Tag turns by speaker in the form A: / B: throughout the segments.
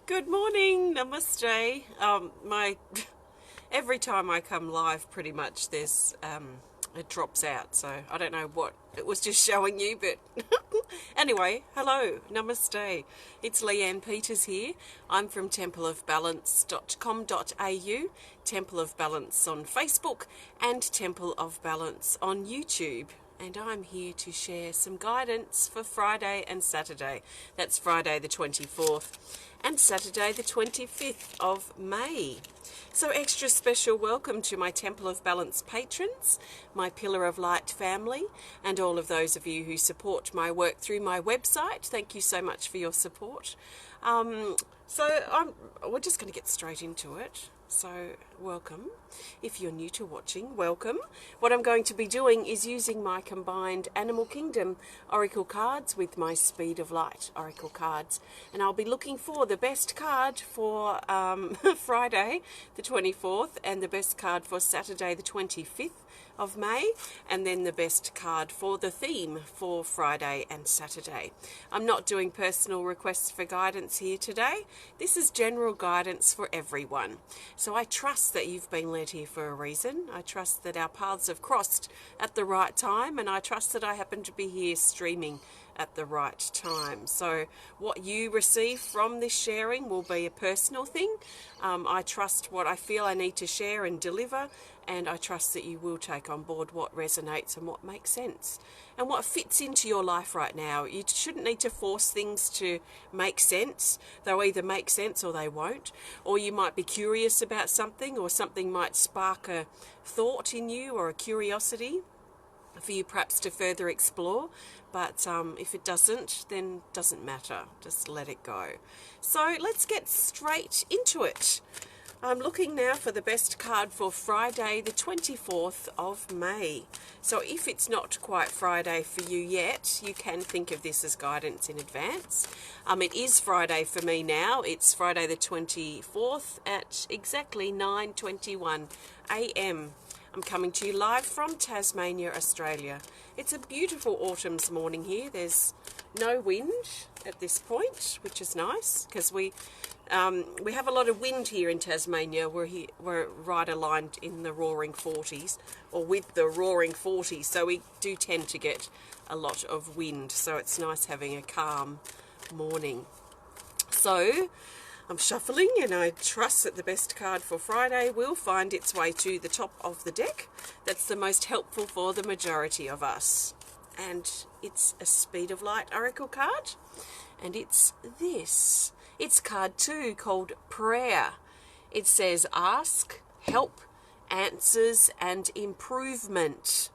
A: Good morning, namaste. My every time I come live, pretty much there's it drops out. So I don't know what it was just showing you, but anyway, hello, namaste. It's Leanne Peters here. I'm from templeofbalance.com.au, Temple of Balance on Facebook, and Temple of Balance on YouTube. And I'm here to share some guidance for Friday and Saturday. That's Friday the 24th and Saturday the 25th of May. So extra special welcome to my Temple of Balance patrons, my Pillar of Light family, and all of those of you who support my work through my website. Thank you so much for your support. We're just going to get straight into it. So welcome. If you're new to watching, welcome. What I'm going to be doing is using my combined Animal Kingdom Oracle cards with my Speed of Light Oracle cards. And I'll be looking for the best card for Friday the 24th and the best card for Saturday the 25th of May, and then the best card for the theme for Friday and Saturday. I'm not doing personal requests for guidance here today. This is general guidance for everyone. So I trust that you've been led here for a reason. I trust that our paths have crossed at the right time, and I trust that I happen to be here streaming at the right time. So what you receive from this sharing will be a personal thing. I trust what I feel I need to share and deliver, and I trust that you will take on board what resonates and what makes sense and what fits into your life right now. You shouldn't need to force things to make sense. They'll either make sense or they won't. Or you might be curious about something, or something might spark a thought in you or a curiosity for you perhaps to further explore. But if it doesn't, then it doesn't matter. Just let it go. So let's get straight into it. I'm looking now for the best card for Friday the 24th of May. So if it's not quite Friday for you yet, you can think of this as guidance in advance. It is Friday for me now. It's Friday the 24th at exactly 9:21 a.m. I'm coming to you live from Tasmania, Australia. It's a beautiful autumn's morning here. There's no wind at this point, which is nice because we have a lot of wind here in Tasmania. We're right aligned in the roaring 40s, or with the roaring 40s, so we do tend to get a lot of wind. So it's nice having a calm morning. So I'm shuffling, and I trust that the best card for Friday will find its way to the top of the deck. That's the most helpful for the majority of us. And it's a Speed of Light Oracle card, and it's this. It's card 2, called Prayer. It says ask, help, answers, and improvement.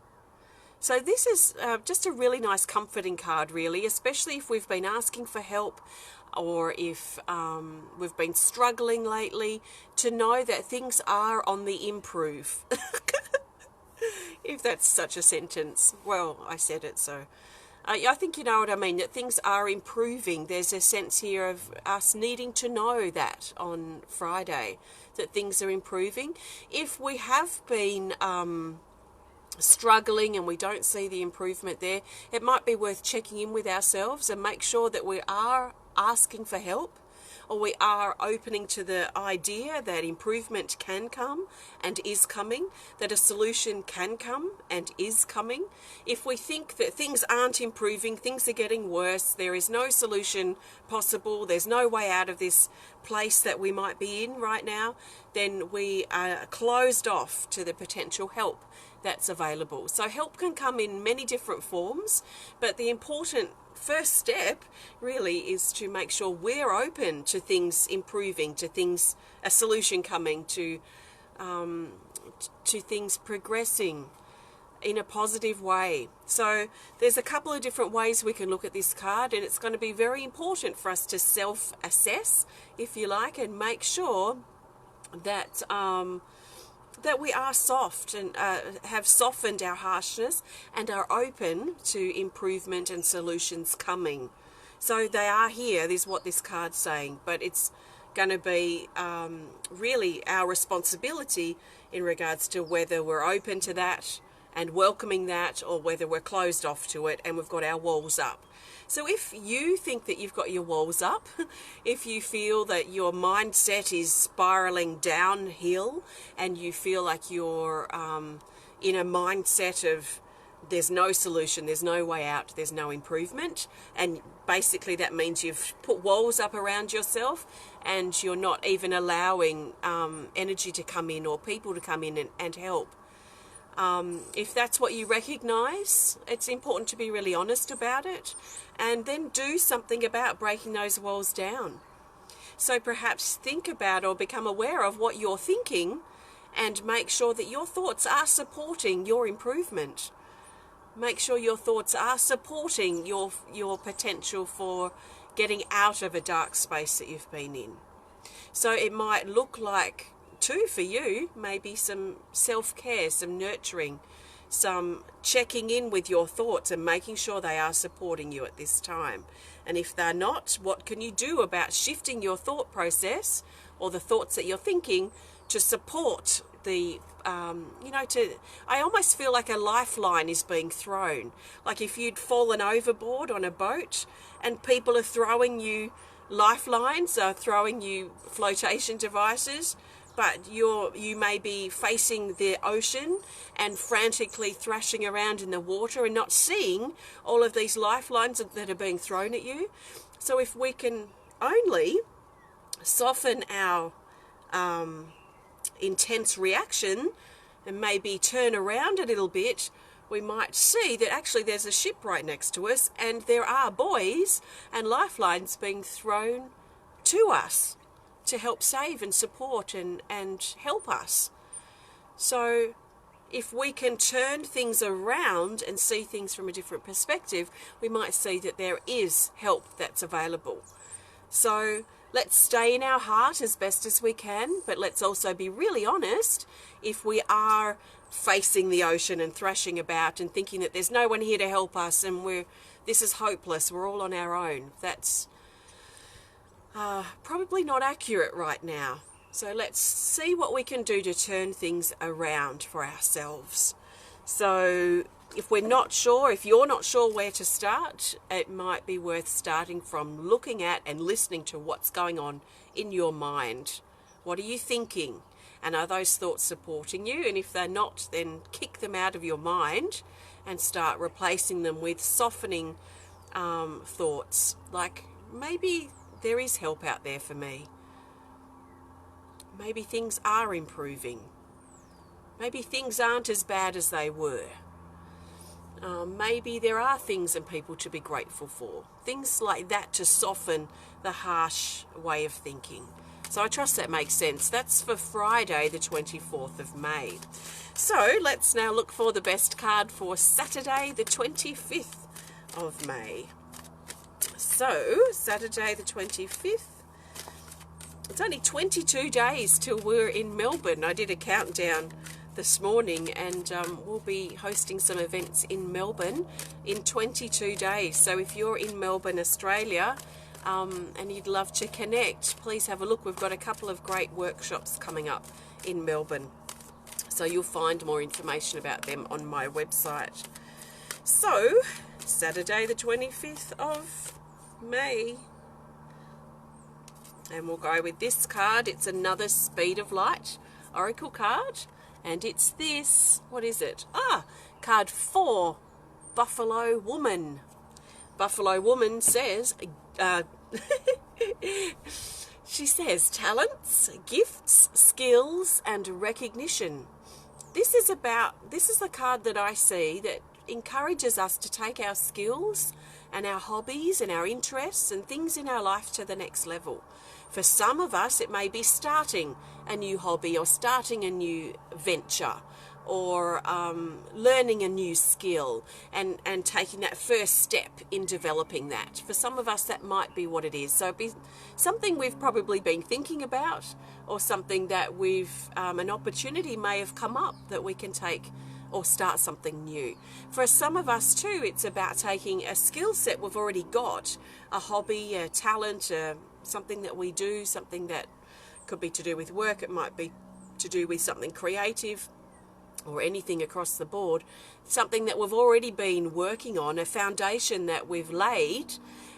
A: So this is just a really nice comforting card, really, especially if we've been asking for help, or if we've been struggling lately, to know that things are on the improve. If that's such a sentence. Well, I said it, so I think you know what I mean, that things are improving. There's a sense here of us needing to know that on Friday, that things are improving. If we have been struggling and we don't see the improvement there, it might be worth checking in with ourselves and make sure that we are asking for help, or we are opening to the idea that improvement can come and is coming, that a solution can come and is coming. If we think that things aren't improving, things are getting worse, there is no solution possible, there's no way out of this place that we might be in right now, then we are closed off to the potential help that's available. So help can come in many different forms, but the important first step really is to make sure we're open to things improving, to things, a solution coming, to things progressing in a positive way. So there's a couple of different ways we can look at this card, and it's going to be very important for us to self-assess, if you like, and make sure that that we are soft and have softened our harshness and are open to improvement and solutions coming. So they are here, is what this card's saying, but it's going to be really our responsibility in regards to whether we're open to that and welcoming that, or whether we're closed off to it and we've got our walls up. So if you think that you've got your walls up, if you feel that your mindset is spiraling downhill and you feel like you're in a mindset of there's no solution, there's no way out, there's no improvement, and basically that means you've put walls up around yourself and you're not even allowing energy to come in or people to come in and help. If that's what you recognize, it's important to be really honest about it and then do something about breaking those walls down. So perhaps think about or become aware of what you're thinking and make sure that your thoughts are supporting your improvement. Make sure your thoughts are supporting your potential for getting out of a dark space that you've been in. So it might look like, too, for you, maybe some self-care, some nurturing, some checking in with your thoughts and making sure they are supporting you at this time. And if they're not, what can you do about shifting your thought process or the thoughts that you're thinking to support the, I almost feel like a lifeline is being thrown. Like if you'd fallen overboard on a boat and people are throwing you lifelines, are throwing you flotation devices, but you may be facing the ocean and frantically thrashing around in the water and not seeing all of these lifelines that are being thrown at you. So if we can only soften our intense reaction and maybe turn around a little bit, we might see that actually there's a ship right next to us and there are buoys and lifelines being thrown to us to help save and support and help us. So if we can turn things around and see things from a different perspective, we might see that there is help that's available. So let's stay in our heart as best as we can, but let's also be really honest if we are facing the ocean and thrashing about and thinking that there's no one here to help us and this is hopeless, we're all on our own. That's probably not accurate right now. So let's see what we can do to turn things around for ourselves. So if you're not sure where to start, it might be worth starting from looking at and listening to what's going on in your mind. What are you thinking? And are those thoughts supporting you? And if they're not, then kick them out of your mind and start replacing them with softening thoughts. Like, maybe there is help out there for me. Maybe things are improving. Maybe things aren't as bad as they were. Maybe there are things and people to be grateful for. Things like that to soften the harsh way of thinking. So I trust that makes sense. That's for Friday, the 24th of May. So let's now look for the best card for Saturday, the 25th of May. So, Saturday the 25th, it's only 22 days till we're in Melbourne. I did a countdown this morning and we'll be hosting some events in Melbourne in 22 days. So if you're in Melbourne, Australia, and you'd love to connect, please have a look. We've got a couple of great workshops coming up in Melbourne. So you'll find more information about them on my website. So, Saturday the 25th of May, and we'll go with this card. It's another Speed of Light Oracle card, and it's this, what is it? Card 4, Buffalo Woman. Buffalo Woman says, she says, talents, gifts, skills, and recognition. This is the card that I see that encourages us to take our skills and our hobbies and our interests and things in our life to the next level. For some of us, it may be starting a new hobby or starting a new venture or learning a new skill and taking that first step in developing that. For some of us, that might be what it is. So it'd be something we've probably been thinking about, or something that an opportunity may have come up that we can take or start something new. For some of us too, it's about taking a skill set we've already got, a hobby, a talent, something that we do, something that could be to do with work, it might be to do with something creative, or anything across the board, something that we've already been working on, a foundation that we've laid.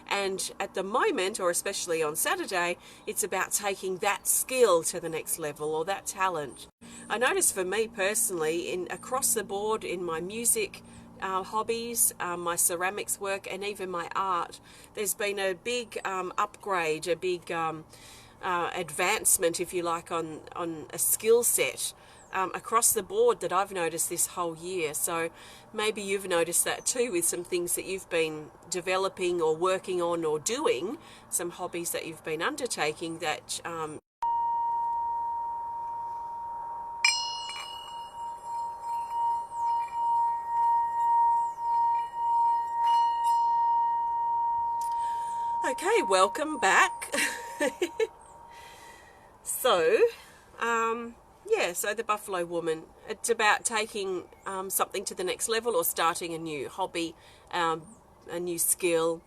A: And at the moment, or especially on Saturday, it's about taking that skill to the next level, or that talent. I notice for me personally, across the board in my music hobbies, my ceramics work, and even my art, there's been a big upgrade, a big advancement, if you like, on a skill set across the board that I've noticed this whole year. So maybe you've noticed that too, with some things that you've been developing or working on or doing, some hobbies that you've been undertaking that Okay, welcome back. So, so the Buffalo Woman, it's about taking something to the next level, or starting a new hobby, a new skill,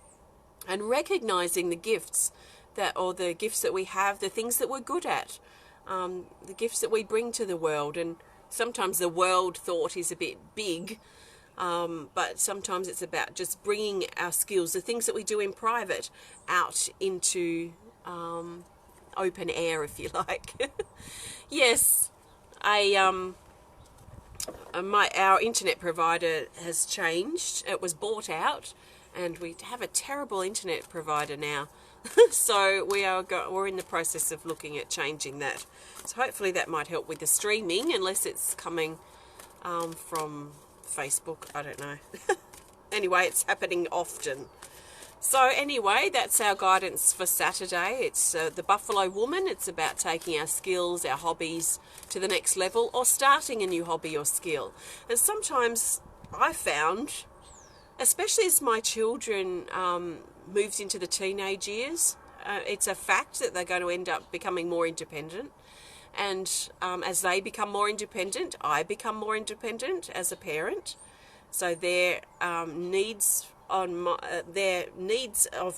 A: and recognizing the gifts the gifts that we have, the things that we're good at, the gifts that we bring to the world. And sometimes the world thought is a bit big, but sometimes it's about just bringing our skills, the things that we do in private, out into open air, if you like. Yes, our internet provider has changed. It was bought out, and we have a terrible internet provider now. So we're in the process of looking at changing that. So hopefully that might help with the streaming, unless it's coming from Facebook. I don't know. Anyway, it's happening often. So anyway, that's our guidance for Saturday. It's the Buffalo Woman. It's about taking our skills, our hobbies to the next level, or starting a new hobby or skill. And sometimes I found, especially as my children moves into the teenage years, it's a fact that they're going to end up becoming more independent. And as they become more independent, I become more independent as a parent. So their needs of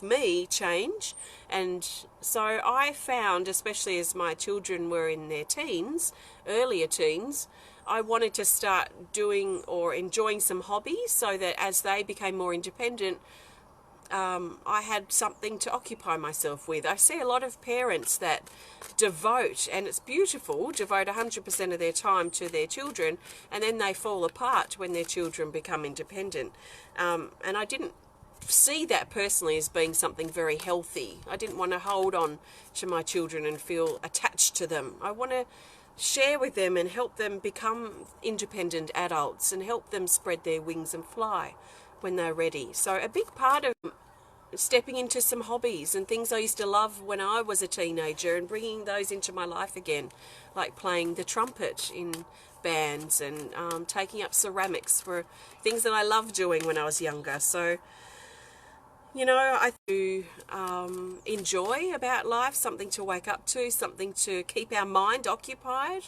A: me change. And so I found, especially as my children were in their teens, earlier teens, I wanted to start doing or enjoying some hobbies, so that as they became more independent, I had something to occupy myself with. I see a lot of parents that devote, and it's beautiful, devote 100% of their time to their children, and then they fall apart when their children become independent. And I didn't see that personally as being something very healthy. I didn't want to hold on to my children and feel attached to them. I want to share with them and help them become independent adults, and help them spread their wings and fly when they're ready. So a big part of stepping into some hobbies and things I used to love when I was a teenager, and bringing those into my life again, like playing the trumpet in bands, and taking up ceramics, were things that I loved doing when I was younger. So, I do enjoy about life, something to wake up to, something to keep our mind occupied.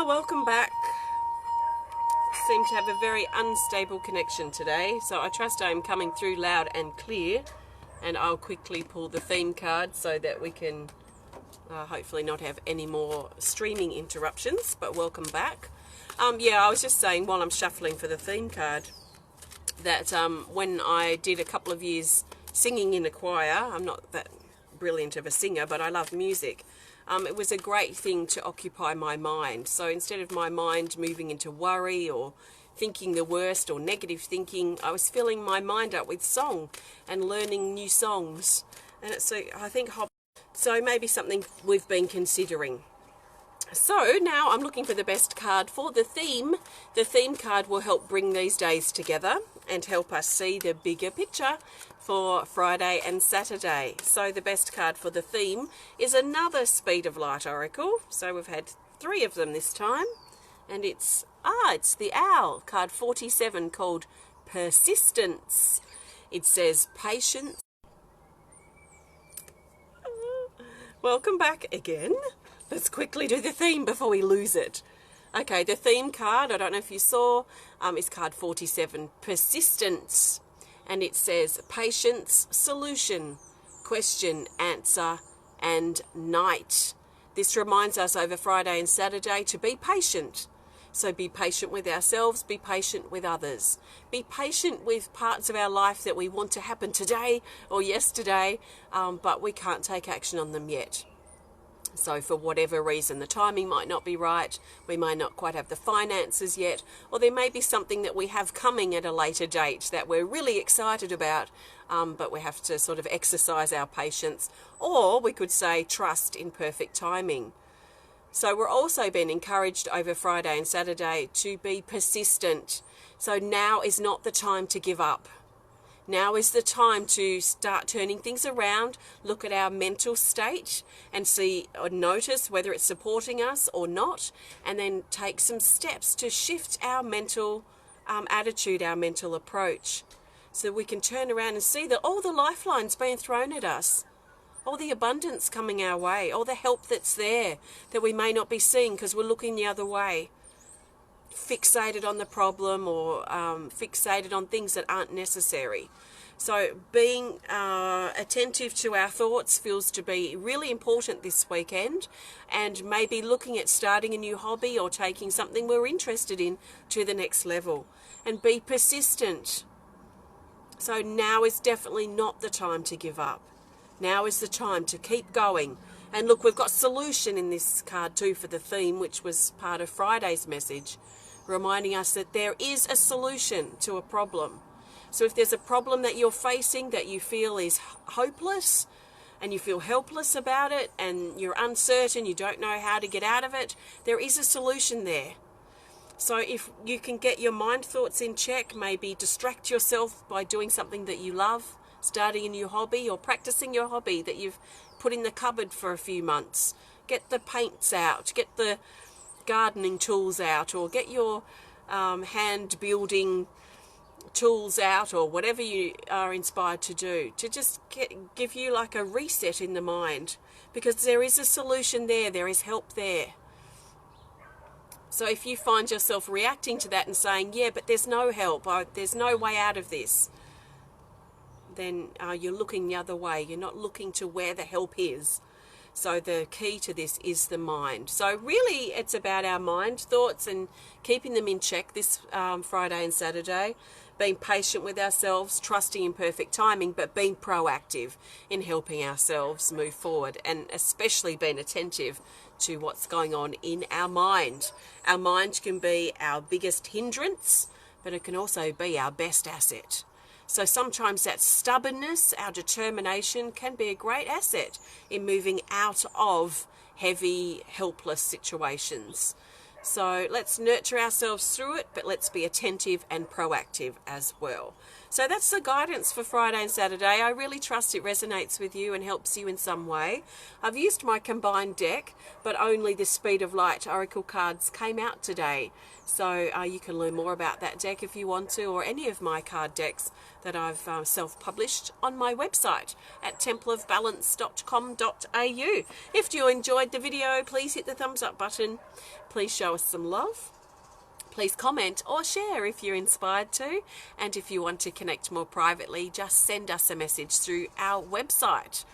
A: Welcome back. Seem to have a very unstable connection today, so I trust I'm coming through loud and clear. And I'll quickly pull the theme card so that we can hopefully not have any more streaming interruptions. But welcome back. I was just saying, while I'm shuffling for the theme card, that when I did a couple of years singing in a choir, I'm not that brilliant of a singer, but I love music. It was a great thing to occupy my mind. So instead of my mind moving into worry or thinking the worst or negative thinking, I was filling my mind up with song and learning new songs. And I think so maybe something we've been considering. So now I'm looking for the best card for the theme. The theme card will help bring these days together and help us see the bigger picture for Friday and Saturday. So the best card for the theme is another Speed of Light Oracle. So we've had 3 of them this time. And it's the Owl, card 47, called Persistence. It says patience. Welcome back again. Let's quickly do the theme before we lose it. Okay, the theme card, I don't know if you saw, is card 47, Persistence. And it says patience, solution, question, answer, and night. This reminds us over Friday and Saturday to be patient. So be patient with ourselves, be patient with others. Be patient with parts of our life that we want to happen today or yesterday, but we can't take action on them yet. So for whatever reason, the timing might not be right, we may not quite have the finances yet, or there may be something that we have coming at a later date that we're really excited about, but we have to sort of exercise our patience, or we could say trust in perfect timing. So we're also being encouraged over Friday and Saturday to be persistent. So now is not the time to give up. Now is the time to start turning things around, look at our mental state and see or notice whether it's supporting us or not, and then take some steps to shift our mental attitude, our mental approach, so we can turn around and see that all the lifelines being thrown at us, all the abundance coming our way, all the help that's there that we may not be seeing because we're looking the other way, fixated on the problem or fixated on things that aren't necessary. So being attentive to our thoughts feels to be really important this weekend, and maybe looking at starting a new hobby or taking something we're interested in to the next level, and be persistent. So now is definitely not the time to give up. Now is the time to keep going. And look, we've got solution in this card too for the theme, which was part of Friday's message, reminding us that there is a solution to a problem. So if there's a problem that you're facing that you feel is hopeless and you feel helpless about it and you're uncertain, you don't know how to get out of it, there is a solution there. So if you can get your mind thoughts in check, maybe distract yourself by doing something that you love, starting a new hobby or practicing your hobby that you've put in the cupboard for a few months. Get the paints out, get the gardening tools out, or get your hand building tools out, or whatever you are inspired to do, to just give you like a reset in the mind, because there is a solution there, there is help there. So if you find yourself reacting to that and saying, yeah, but there's no help, there's no way out of this, then you're looking the other way. You're not looking to where the help is. So the key to this is the mind. So really it's about our mind thoughts and keeping them in check this Friday and Saturday, being patient with ourselves, trusting in perfect timing, but being proactive in helping ourselves move forward, and especially being attentive to what's going on in our mind. Our mind can be our biggest hindrance, but it can also be our best asset. So sometimes that stubbornness, our determination, can be a great asset in moving out of heavy, helpless situations. So let's nurture ourselves through it, but let's be attentive and proactive as well. So that's the guidance for Friday and Saturday. I really trust it resonates with you and helps you in some way. I've used my combined deck, but only the Speed of Light Oracle cards came out today. So you can learn more about that deck if you want to, or any of my card decks that I've self-published on my website at templeofbalance.com.au. If you enjoyed the video, please hit the thumbs up button. Please show us some love. Please comment or share if you're inspired to. And if you want to connect more privately, just send us a message through our website.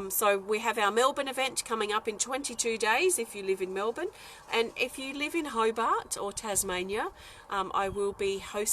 A: So we have our Melbourne event coming up in 22 days if you live in Melbourne. And if you live in Hobart or Tasmania, I will be I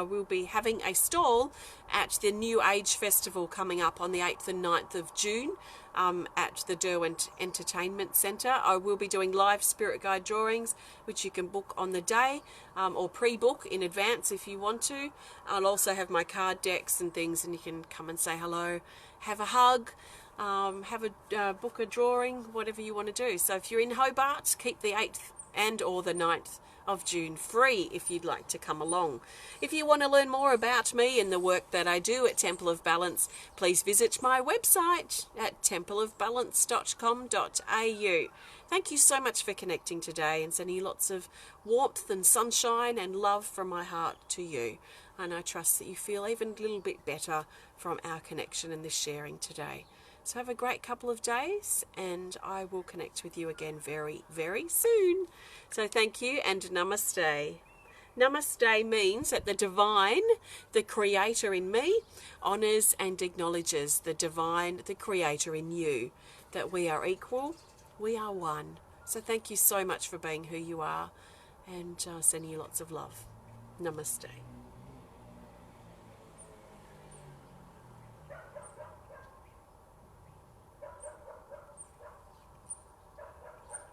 A: will be having a stall at the New Age Festival coming up on the 8th and 9th of June at the Derwent Entertainment Centre. I will be doing live spirit guide drawings, which you can book on the day or pre-book in advance if you want to. I'll also have my card decks and things, and you can come and say hello, have a hug, book a drawing, whatever you want to do. So if you're in Hobart, keep the 8th and or the 9th of June free if you'd like to come along. If you want to learn more about me and the work that I do at Temple of Balance, please visit my website at templeofbalance.com.au. Thank you so much for connecting today and sending lots of warmth and sunshine and love from my heart to you. And I trust that you feel even a little bit better from our connection and this sharing today. So have a great couple of days, and I will connect with you again very, very soon. So thank you, and namaste. Namaste means that the divine, the creator in me, honours and acknowledges the divine, the creator in you, that we are equal, we are one. So thank you so much for being who you are, and sending you lots of love. Namaste.